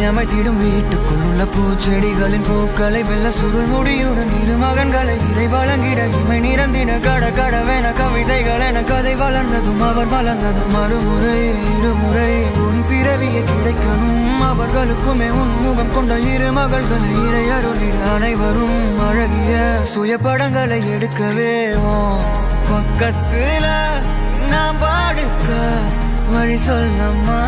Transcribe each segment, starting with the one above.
அமைத்திடும் வீட்டுக்குள்ள பூச்செடிகளின் பூக்களை வெள்ள சுருள் முடியுடன் இரு மகன்களை இறை வழங்கிட இமை நிறந்திட கட கடவென கவிதைகள் என கதை வளர்ந்ததும் அவர் வளர்ந்ததும் மறுமுறை இருமுறை உன் பிறவியை கிடைக்கணும் அவர்களுக்குமே உன்முகம் கொண்ட இரு மகள்களை இறை அருளிட அனைவரும் அழகிய சுய படங்களை எடுக்கவே பக்கத்துல நாம் பாடுக்க வழி சொல்லம்மா.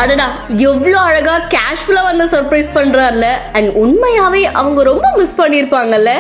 அடடா எவ்வளோ அழகா கேஷுவலா வந்து சர்ப்ரைஸ் பண்றாருல. அண்ட் உண்மையாவே அவங்க ரொம்ப மிஸ் பண்ணிருப்பாங்கல்ல.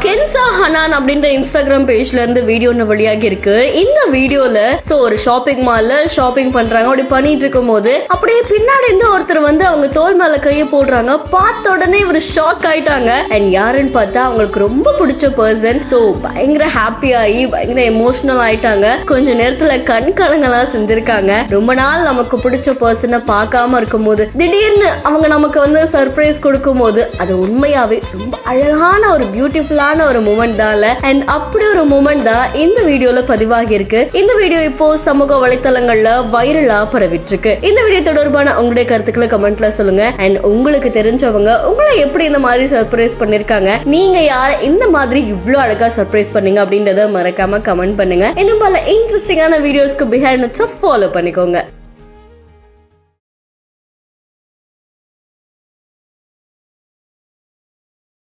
கென்சா ஹனான் அப்படின்ற இன்ஸ்டாகிராம் பேஜ்ல இருந்து வீடியோ ஒன்று வெளியாகி இருக்கு. இந்த வீடியோல ஒரு ஷாப்பிங் மால்ல ஷாப்பிங் பண்றாங்க. அப்படி பண்ணிட்டு இருக்கும் போது அப்படியே பின்னாடி இருந்து ஒருத்தர் வந்து அவங்க தோல் மேல கையை போடுறாங்க. பார்த்த உடனே இவர் ஷாக் ஆயிட்டாங்க. அண்ட் யாருன்னு பார்த்தா அவங்களுக்கு ரொம்ப பிடிச்ச பர்சன். பயங்கர ஹாப்பி ஆகி பயங்கர எமோஷனல் ஆயிட்டாங்க. கொஞ்ச நேரத்துல கண் கலங்கலாம் செஞ்சிருக்காங்க. ரொம்ப நாள் நமக்கு பிடிச்ச பர்சனை பார்க்காம இருக்கும் போது திடீர்னு அவங்க நமக்கு வந்து சர்ப்ரைஸ் கொடுக்கும் போது அது உண்மையாவே ரொம்ப அழகான ஒரு பியூட்டிஃபுல்லான ஒரு மூமெண்ட் தான். அண்ட் அப்படி ஒரு மூமெண்ட் தான் இந்த வீடியோல பதிவாகி இருக்கு. இந்த வீடியோ இப்போ சமூக வலைத்தளங்கள்ல வைரலா பரவிட்டு இருக்கு. இந்த வீடியோ தொடர்பான உங்களுடைய கருத்துக்களை கமெண்ட்ல சொல்லுங்க. அண்ட் உங்களுக்கு தெரிஞ்சவங்க உங்களை எப்படி இந்த மாதிரி சர்ப்ரைஸ் பண்ணிருக்காங்க, நீங்க யார் இந்த மாதிரி இவ்வளவு அழகா சர்ப்ரைஸ் பண்ணீங்க அப்படின்றத மறக்காம கமெண்ட் பண்ணுங்க. இன்னும் பல இன்ட்ரெஸ்டிங்கான வீடியோஸ்க்கு பிஹைண்ட் ஃபாலோ பண்ணிக்கோங்க.